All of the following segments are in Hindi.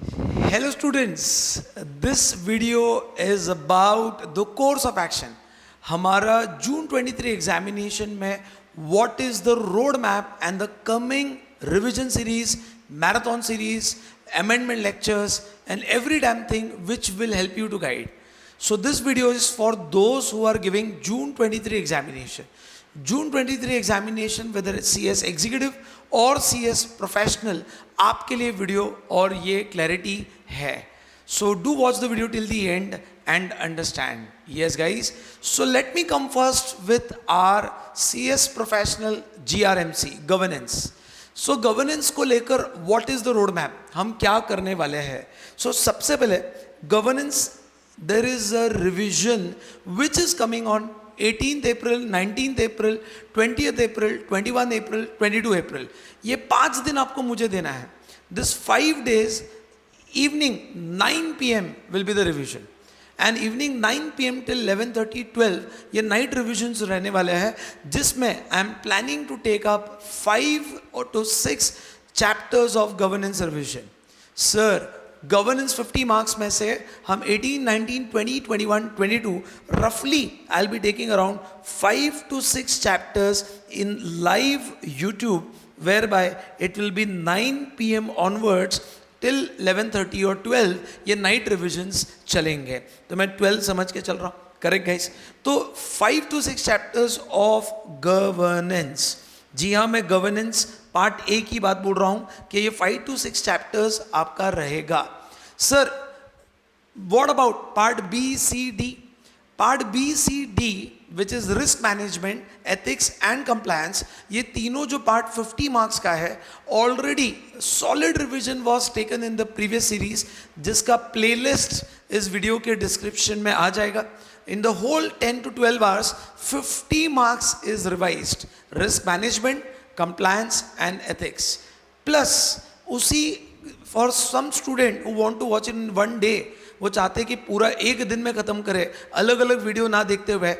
Hello students, this video is about the course of action. हमारा जून 23 एग्जामिनेशन में what is the road map and the coming revision series, marathon series, amendment lectures and every damn thing which will help you to guide. So this video is for those who are giving June 23 examination. June 23 examination whether it's CS executive और CS professional आपके लिए वीडियो और ये क्लैरिटी है. So do watch the video till the end and understand. Yes guys, so let me come first with our CS professional GRMC governance. So governance को लेकर what is the road map, हम क्या करने वाले हैं. So सबसे पहले governance, there is a revision which is coming on 18th April, 19th April, 20th April, 21 April, 22 April. ये 5 दिन आपको मुझे देना है. This 5 days, evening 9 PM will be the revision. And evening 9 PM till 11:30, 12 ये night revisions रहने वाले हैं, जिसमें I am planning to take up 5 to 6 chapters of governance revision. Sir, governance 50 marks में से हम 18, 19, 20, 21, 22 रफली I be taking around 5 to 6 chapters in live YouTube where by it will be 9 PM onwards till 11:30 और 12 ये नाइट रिविजन्स चलेंगे. तो मैं 12 समझ के चल रहा हूँ, करेक्ट गाइस. तो 5 to 6 चैप्टर्स ऑफ गवर्नेंस. जी हाँ, मैं गवर्नेंस पार्ट ए की बात बोल रहा हूं कि ये 5 to 6 चैप्टर्स आपका रहेगा. Sir what about part B C D. Part B C D which is risk management, ethics and compliance, ये तीनों जो पार्ट 50 मार्क्स का है, already solid revision was taken in the previous series, जिसका प्लेलिस्ट इस वीडियो के डिस्क्रिप्शन में आ जाएगा. In the whole 10 to 12 hours, 50 marks is revised. Risk management, compliance and ethics. Plus, उसी for some student who want to watch it in one day, वो चाहते हैं कि पूरा एक दिन में ख़त्म करे, अलग अलग वीडियो ना देखते हुए.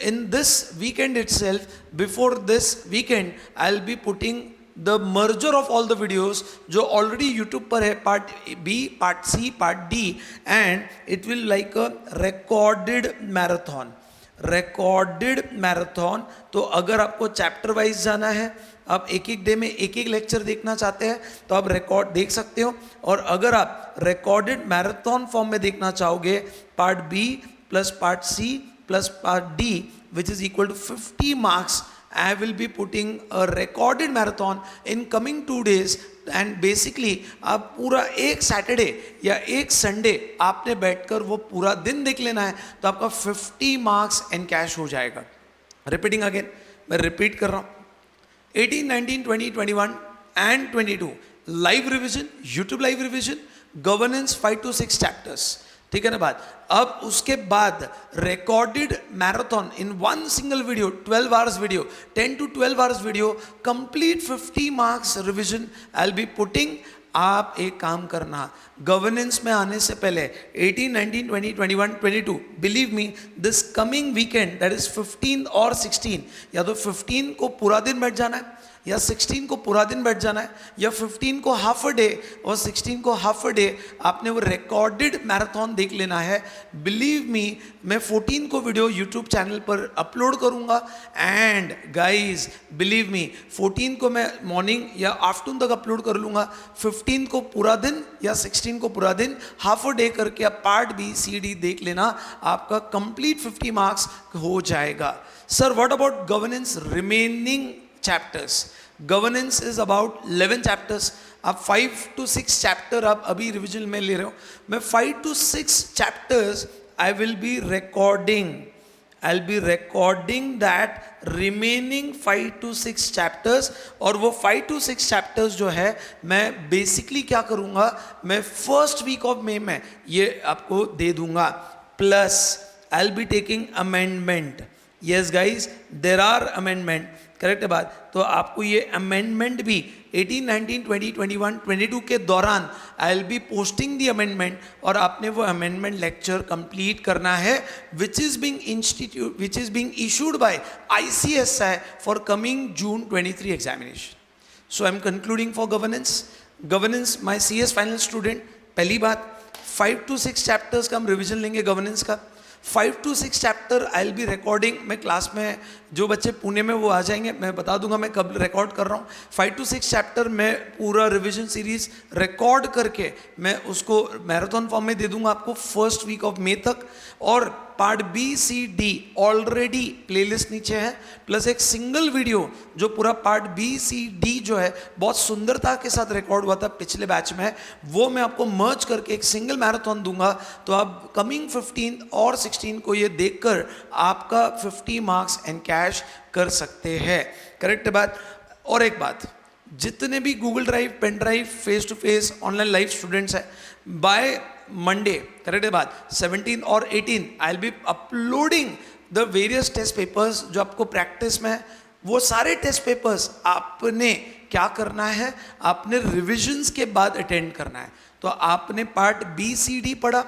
In this weekend itself, before this weekend, I'll be putting the merger of all the videos जो already YouTube पर है, part B, part C, part D, and it will like a recorded marathon. Recorded marathon. तो अगर आपको चैप्टर वाइज जाना है, आप एक एक डे में एक एक लेक्चर देखना चाहते हैं, तो आप रिकॉर्ड देख सकते हो. और अगर आप रिकॉर्डेड मैराथन फॉर्म में देखना चाहोगे, part B plus part C plus part D which is equal to 50 marks, I will be putting a recorded marathon in coming 2 days. And basically आप पूरा एक सैटरडे या एक संडे आपने बैठकर वो पूरा दिन देख लेना है, तो आपका 50 मार्क्स एनकैश हो जाएगा. रिपीटिंग अगेन, मैं रिपीट कर रहा हूँ. 18, 19, 20, 21 and 22 live revision, YouTube live revision, governance 5 to 6 chapters. ठीक है ना बात. अब उसके बाद recorded marathon in one single video, 12 hours video, 10 to 12 hours video, complete 50 marks revision I will be putting. आप एक काम करना, गवर्नेंस में आने से पहले 18, 19, 20, 21, 22, believe me this coming weekend, that is 15 और 16, या तो 15 को पूरा दिन बैठ जाना है, या 16 को पूरा दिन बैठ जाना है, या 15 को हाफ अ डे और 16 को हाफ अ डे आपने वो रिकॉर्डेड मैराथन देख लेना है. बिलीव मी, मैं 14 को वीडियो यूट्यूब चैनल पर अपलोड करूंगा. एंड गाइस बिलीव मी, 14 को मैं मॉर्निंग या आफ्टरनून तक अपलोड कर लूँगा. 15 को पूरा दिन या 16 को पूरा दिन हाफ अ डे करके आप पार्ट बी सी डी देख लेना, आपका कंप्लीट 50 मार्क्स हो जाएगा. Sir what about governance remaining chapters. Governance is about 11 chapters. आप 5 to 6 चैप्टर आप अभी रिविजन में ले रहे हो. मैं 5 to 6 chapters I will B recording. I will B recording that remaining 5 to 6 chapters. और वो 5 to 6 चैप्टर्स जो है, मैं बेसिकली क्या करूँगा, मैं फर्स्ट वीक ऑफ मई में ये आपको दे दूंगा. Plus I will be taking amendment. Yes guys, there are amendment, correct है बात. तो आपको ये अमेंडमेंट भी 18, 19, 20, 21, 22 के दौरान आई will B posting the amendment, और आपने वो अमेंडमेंट लेक्चर कंप्लीट करना है, which is being issued by ICSI for coming June 23 examination. So I'm concluding for governance. Governance, my CS final student, पहली बात 5 to 6 चैप्टर्स का हम रिवीजन लेंगे गवर्नेंस का। 5 to 6 chapter I will B recording. मैं क्लास में जो बच्चे पुणे में वो आ जाएंगे, मैं बता दूंगा मैं कब रिकॉर्ड कर रहा हूँ। 5 to 6 चैप्टर में पूरा रिवीजन सीरीज रिकॉर्ड करके मैं उसको मैराथन फॉर्म में दे दूंगा आपको फर्स्ट वीक ऑफ मई तक। और part B C D already playlist नीचे है, प्लस एक सिंगल वीडियो जो पूरा पार्ट बी सी डी जो है बहुत सुंदरता के साथ रिकॉर्ड हुआ था पिछले बैच में, वो मैं आपको मर्ज करके एक सिंगल मैराथन दूंगा। तो आप कमिंग 15 और 16 को ये देखकर आपका 50 मार्क्स एनकैश कर सकते हैं। करेक्ट बात। और एक बात, जितने भी Google drive, pen drive, face to face online live students हैं, बाय मंडे, करेक्ट बात, 17 और 18 I will be uploading the various test papers जो आपको प्रैक्टिस में है। वो सारे टेस्ट पेपर्स आपने क्या करना है, आपने रिविजन्स के बाद अटेंड करना है। तो आपने पार्ट बी सी डी पढ़ा,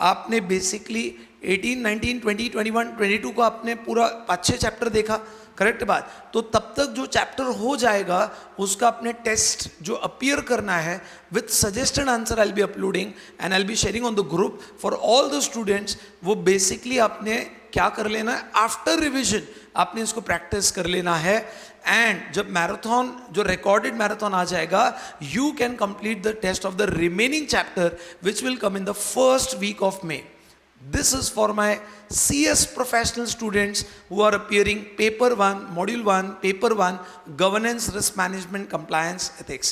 आपने बेसिकली 18, 19, 20, 21, 22 को आपने पूरा 5-6 चैप्टर देखा, करेक्ट बात। तो तब तक जो चैप्टर हो जाएगा उसका अपने टेस्ट जो अपीयर करना है with suggested answer I will be uploading and I will be sharing on the group for all the students. वो बेसिकली आपने क्या कर लेना है, आफ्टर रिविजन आपने इसको प्रैक्टिस कर लेना है। एंड जब मैराथन, जो रिकॉर्डेड मैराथन आ जाएगा, you can complete the test of the remaining chapter which will come in the first week of May. This is for my CS professional students who are appearing paper 1, module 1, paper 1, governance, risk management, compliance, ethics.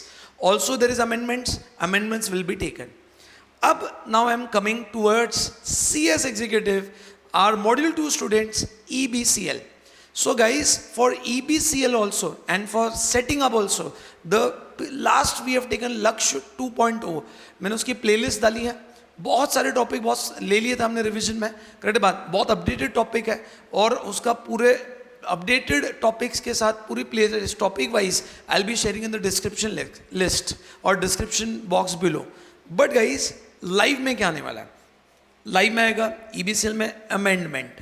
Also there is amendments will be taken. Now I am coming towards CS executive, our module 2 students, EBCL. So guys, for EBCL also and for setting up also, the last we have taken Lakshya 2.0, मैंने उसकी playlist डाली है। बहुत सारे टॉपिक बहुत ले लिए थे हमने रिवीजन में, करेक्ट बात। बहुत अपडेटेड टॉपिक है और उसका पूरे अपडेटेड टॉपिक्स के साथ पूरी play topic wise I will be sharing in the description list और description box below. But guys, live में क्या आने वाला है? लाइव में आएगा EBCL में amendment.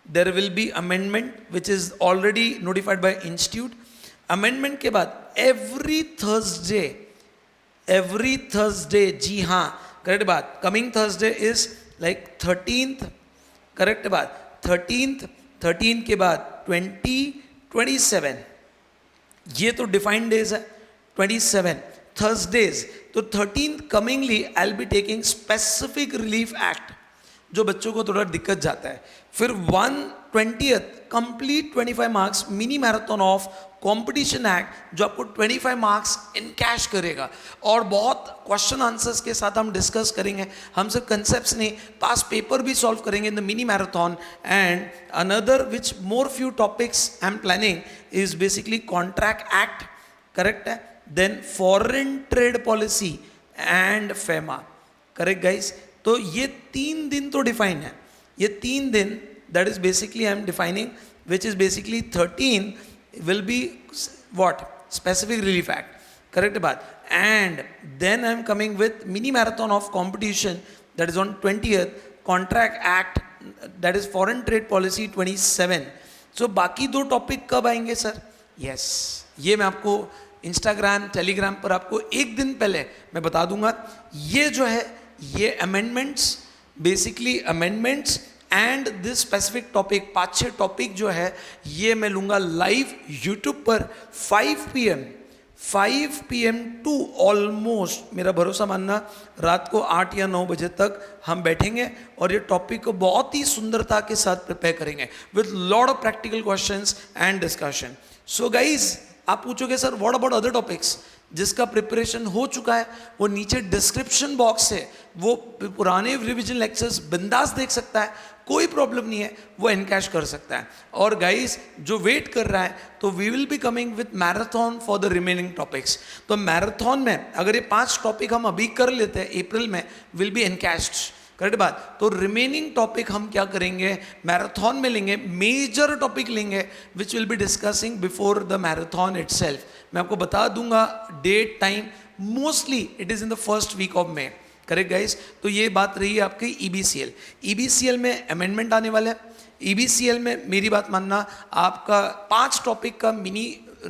There will be amendment which is already notified by institute. Amendment के बाद एवरी थर्सडे, जी हाँ, करेक्ट बात, coming Thursday is like 13th, correct बात, 13 के बाद 20, 27, ये तो डिफाइंड डेज है। 27 थर्सडेज, तो 13th comingly I will be taking specific relief act, जो बच्चों को थोड़ा दिक्कत जाता है। फिर 1/20 complete 25 marks mini marathon of competition act, जो आपको 25 मार्क्स इनकैश करेगा। और बहुत क्वेश्चन आंसर्स के साथ हम डिस्कस करेंगे। हम सिर्फ कंसेप्ट्स नहीं, पास पेपर भी सॉल्व करेंगे in the mini marathon. And another which more few topics I am planning is basically contract act, correct है, then foreign trade policy and FEMA, correct guys. तो ये 3 दिन तो डिफाइन है, ये 3 दिन that is basically I am defining, which is basically 13 will be what? Specific relief act, correct बात। And then I am coming with mini marathon of competition that is on 20th, contract act that is foreign trade policy 27. So बाकी 2 टॉपिक कब आएंगे सर? Yes, ये मैं आपको इंस्टाग्राम, टेलीग्राम पर आपको एक दिन पहले मैं बता दूंगा। ये जो है ये amendments, basically amendments and this specific topic, 5-6 topic जो है ये मैं लूँगा लाइव यूट्यूब पर 5 PM टू ऑलमोस्ट, मेरा भरोसा मानना, रात को 8 या 9 बजे तक हम बैठेंगे और ये टॉपिक को बहुत ही सुंदरता के साथ प्रिपेयर करेंगे with lot of practical questions and discussion. So guys, आप पूछोगे sir what about other topics? जिसका प्रिपरेशन हो चुका है वो नीचे डिस्क्रिप्शन बॉक्स है, वो पुराने रिवीजन लेक्चर्स बिंदास देख सकता है, कोई प्रॉब्लम नहीं है, वो एनकैश कर सकता है। और गाइस, जो वेट कर रहा है, तो we will be coming with marathon for the remaining topics. तो मैराथन में अगर ये 5 टॉपिक हम अभी कर लेते हैं अप्रैल में, विल बी एनकैश्ड, करेक्ट बात। तो रिमेनिंग टॉपिक हम क्या करेंगे, मैराथन में लेंगे, मेजर टॉपिक लेंगे which will be discussing before the marathon itself. मैं आपको बता दूंगा date, time, mostly it is in the first week of May, correct guys. तो ये बात रही है आपकी EBCL। EBCL में अमेंडमेंट आने वाला है। EBCL में मेरी बात मानना, आपका 5 टॉपिक का मिनी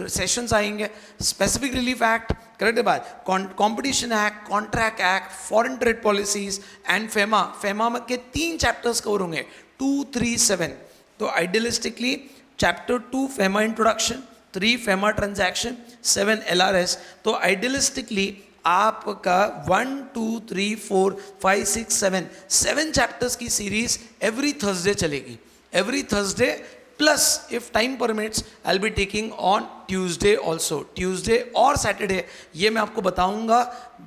सेशंस आएंगे, स्पेसिफिक रिलीफ एक्ट, करेक्ट है बात. Competition act, contract act, foreign trade policies and FEMA के 3 चैप्टर्स कवर होंगे, 2, 3, 7. तो idealistically chapter 2 FEMA introduction, 3 FEMA transaction, 7 LRS. तो आइडियलिस्टिकली आपका 1, 2, 3, 4, 5, 6, 7 चैप्टर्स की सीरीज एवरी थर्सडे चलेगी. Every Thursday plus if time permits I will be taking on Tuesday also. Tuesday और सैटरडे ये मैं आपको बताऊंगा.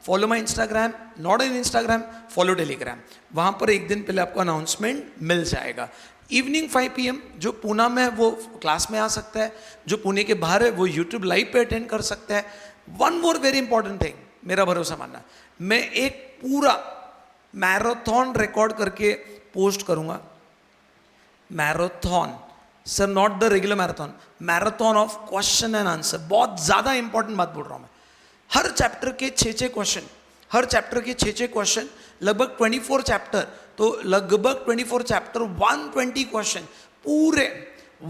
Follow my Instagram, not in Instagram, follow Telegram. वहाँ पर एक दिन पहले आपको अनाउंसमेंट मिल जाएगा. इवनिंग 5 PM जो पूना में है वो क्लास में आ सकता है, जो पुणे के बाहर है वो यूट्यूब लाइव पे अटेंड कर सकता है. One more very important thing, मेरा भरोसा मानना, मैं एक पूरा मैराथन रिकॉर्ड करके पोस्ट करूंगा. Marathon sir, not the regular marathon, marathon of question and answer. बहुत ज्यादा इंपॉर्टेंट बात बोल रहा हूं मैं. हर चैप्टर के 6 क्वेश्चन, हर चैप्टर के 6 क्वेश्चन, लगभग 24 चैप्टर, तो लगभग 24 चैप्टर 120 क्वेश्चन, पूरे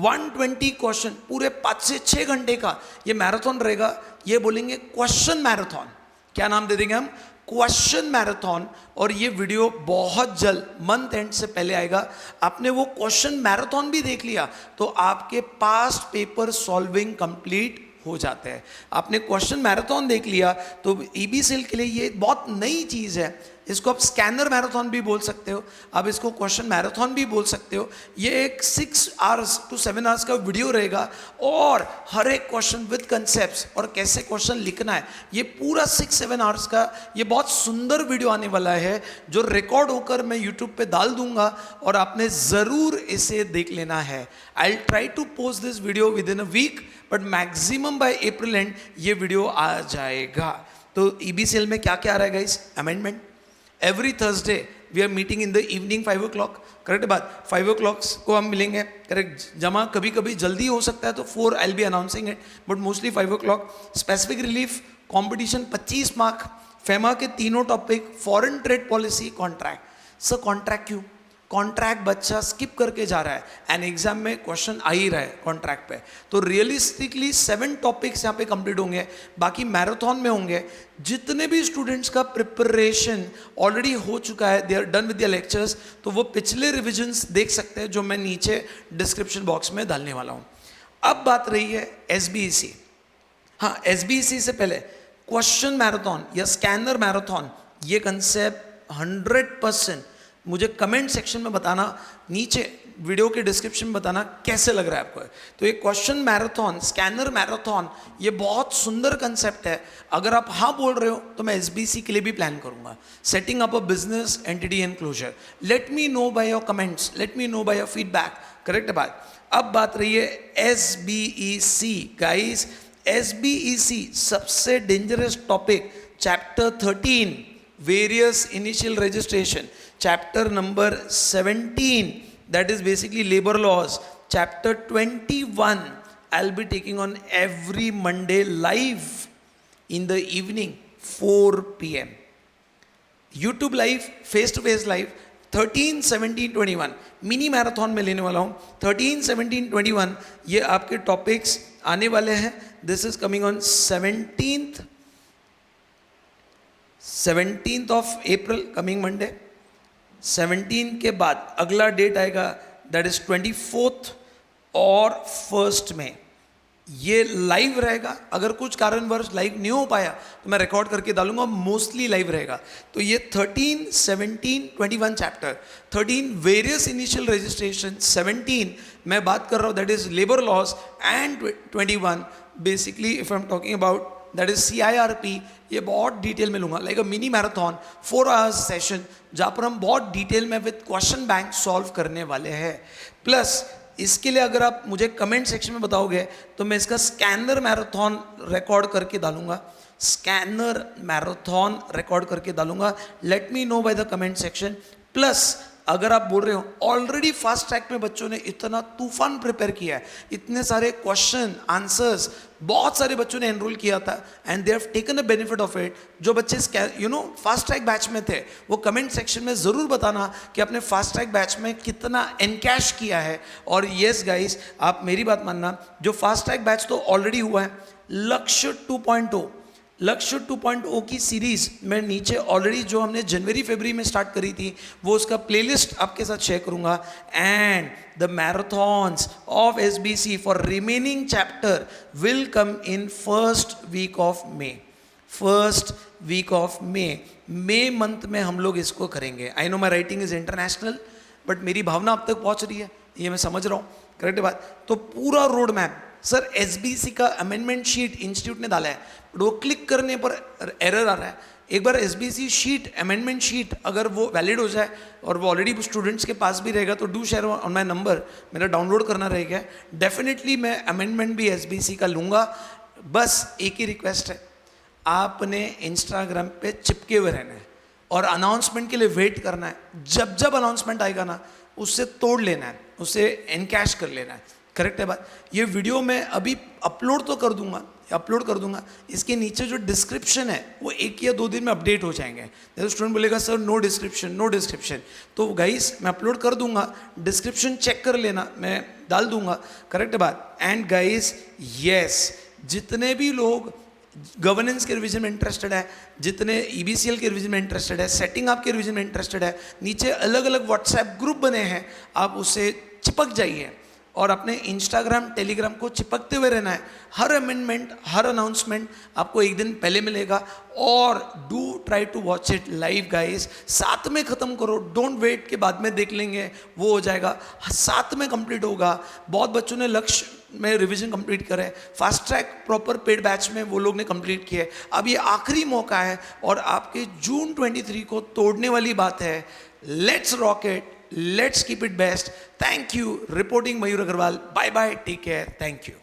120 क्वेश्चन पूरे 5 से 6 घंटे का ये मैराथन रहेगा. ये बोलेंगे क्वेश्चन मैराथन. क्या नाम दे देंगे हम? Question marathon. और ये वीडियो बहुत जल्द मंथ एंड से पहले आएगा. आपने वो क्वेश्चन मैराथन भी देख लिया तो आपके पास्ट पेपर सॉल्विंग कंप्लीट हो जाते हैं. आपने क्वेश्चन मैराथन देख लिया तो ईबीसीएल के लिए ये बहुत नई चीज़ है. इसको आप स्कैनर मैराथन भी बोल सकते हो, आप इसको क्वेश्चन मैराथन भी बोल सकते हो. ये एक 6 hours to 7 hours का वीडियो रहेगा और हर एक क्वेश्चन विद कंसेप्ट्स और कैसे क्वेश्चन लिखना है, ये पूरा 6-7 hours का ये बहुत सुंदर वीडियो आने वाला है जो रिकॉर्ड होकर मैं यूट्यूब पे डाल दूंगा और आपने ज़रूर इसे देख लेना है. I will try to post this video within a week, but maximum by April end ये वीडियो आ जाएगा. तो ईबीसीएल में क्या क्या आ रहा है guys? Amendment. Every Thursday we are meeting in the evening 5 o'clock. Correct बात, 5 o'clock को हम मिलेंगे. करेक्ट, जमा कभी कभी जल्दी हो सकता है तो 4 आई will B announcing it, but mostly 5 o'clock. Specific relief competition 25 mark, FEMA के तीनों topic, foreign trade policy, contract. Sir contract क्यों? कॉन्ट्रैक्ट बच्चा स्किप करके जा रहा है एंड एग्जाम में क्वेश्चन आ ही रहा है कॉन्ट्रैक्ट पे. तो रियलिस्टिकली 7 टॉपिक्स यहाँ पे कंप्लीट होंगे, बाकी मैराथन में होंगे. जितने भी स्टूडेंट्स का प्रिपरेशन ऑलरेडी हो चुका है, they are done with the lectures, तो वो पिछले रिविजन्स देख सकते हैं जो मैं नीचे डिस्क्रिप्शन बॉक्स में डालने वाला हूँ. अब बात रही है SBEC. हाँ, SBEC से पहले क्वेश्चन मैराथन या स्कैनर मैराथन, ये कंसेप्ट 100% मुझे कमेंट सेक्शन में बताना, नीचे वीडियो के डिस्क्रिप्शन में बताना कैसे लग रहा है आपको. तो ये क्वेश्चन मैराथन, स्कैनर मैराथन, ये बहुत सुंदर कंसेप्ट है. अगर आप हाँ बोल रहे हो तो मैं SBC के लिए भी प्लान करूंगा. Setting up a business entity and closure. Let me know by your comments, let me know by your feedback. Correct बात. अब बात रही है SBEC. गाइस, SBEC सबसे dangerous topic, chapter 13 various initial registration, chapter number 17 that is basically labor laws, chapter 21 I'll be taking on every Monday live in the evening 4 PM YouTube live, face to face live. 13, 17, 21 mini marathon में लेने वाला हूँ. 13, 17, 21 ये आपके टॉपिक्स आने वाले हैं. This is coming on 17th of April, coming Monday. 17 के बाद अगला डेट आएगा, दैट इज 24th और 1st में. ये लाइव रहेगा. अगर कुछ कारणवश लाइव नहीं हो पाया तो मैं रिकॉर्ड करके डालूंगा, मोस्टली लाइव रहेगा. तो ये 13, 17, 21 चैप्टर. 13 वेरियस इनिशियल रजिस्ट्रेशन, 17 मैं बात कर रहा हूँ that is labour laws, and 21 basically if I am talking about that is CIRP. ये बहुत डिटेल में लूंगा, like a mini marathon 4 hours session, जहाँ पर हम बहुत डिटेल में विद क्वेश्चन बैंक सॉल्व करने वाले हैं. प्लस इसके लिए अगर आप मुझे कमेंट सेक्शन में बताओगे तो मैं इसका स्कैनर मैराथन रिकॉर्ड करके डालूंगा. स्कैनर मैराथन रिकॉर्ड करके डालूंगा. Late me know by the comment section. Plus अगर आप बोल रहे हो ऑलरेडी फास्ट ट्रैक में बच्चों ने इतना तूफान प्रिपेयर किया है, इतने सारे क्वेश्चन आंसर्स बहुत सारे बच्चों ने एनरोल किया था and they have taken a benefit of it. जो बच्चे फास्ट ट्रैक बैच में थे वो कमेंट सेक्शन में ज़रूर बताना कि आपने फास्ट ट्रैक बैच में कितना एनकैश किया है. और येस गाइस, आप मेरी बात मानना, जो फास्ट ट्रैक बैच तो ऑलरेडी हुआ है, लक्ष्य 2.0 लक्ष्य 2.0 की सीरीज मैं नीचे ऑलरेडी जो हमने जनवरी फरवरी में स्टार्ट करी थी वो उसका प्लेलिस्ट आपके साथ शेयर करूंगा. And the marathons of SBC for remaining chapter will come in first week of May. May month में हम लोग इसको करेंगे. I know my writing is international, but मेरी भावना अब तक पहुंच रही है, ये मैं समझ रहा हूँ. करेक्ट बात. तो पूरा रोड मैप सर SBC का अमेंडमेंट शीट इंस्टीट्यूट ने डाला है, बट वो क्लिक करने पर एरर आ रहा है. एक बार SBC शीट अमेंडमेंट शीट अगर वो वैलिड हो जाए और वो ऑलरेडी स्टूडेंट्स के पास भी रहेगा तो do share on my number. मेरा डाउनलोड करना रहेगा. डेफिनेटली मैं अमेंडमेंट भी SBC का लूँगा. बस एक ही रिक्वेस्ट है, आपने इंस्टाग्राम पे चिपके हुए रहना है और अनाउंसमेंट के लिए वेट करना है. जब जब अनाउंसमेंट आएगा ना उससे तोड़ लेना है, उससे एनकैश कर लेना है. करेक्ट है बात. ये वीडियो मैं अभी अपलोड तो कर दूंगा, इसके नीचे जो डिस्क्रिप्शन है वो 1 या 2 दिन में अपडेट हो जाएंगे. जैसे स्टूडेंट बोलेगा सर नो डिस्क्रिप्शन, तो गाइस मैं अपलोड कर दूंगा, डिस्क्रिप्शन चेक कर लेना, मैं डाल दूंगा. करेक्ट है बात. एंड गाइस यस, जितने भी लोग गवर्नेंस के रिवीजन में इंटरेस्टेड है, जितने EBCL के रिवीजन में इंटरेस्टेड है, सेटिंग अप के रिवीजन में इंटरेस्टेड है, नीचे अलग अलग व्हाट्सएप ग्रुप बने हैं, आप उससे चिपक जाइए और अपने इंस्टाग्राम टेलीग्राम को चिपकते हुए रहना है. हर अमेंडमेंट, हर अनाउंसमेंट आपको एक दिन पहले मिलेगा. और do try to watch it live guys. साथ में ख़त्म करो, डोंट वेट के बाद में देख लेंगे, वो हो जाएगा. साथ में कंप्लीट होगा. बहुत बच्चों ने लक्ष्य में रिवीजन कंप्लीट करे, fast track proper paid batch में वो लोग ने कंप्लीट किए. अब ये आखिरी मौका है और आपके जून 23 को तोड़ने वाली बात है. Let's rock it, let's keep it best. Thank you. Reporting Mayur Agarwal. Bye bye. Take care. Thank you.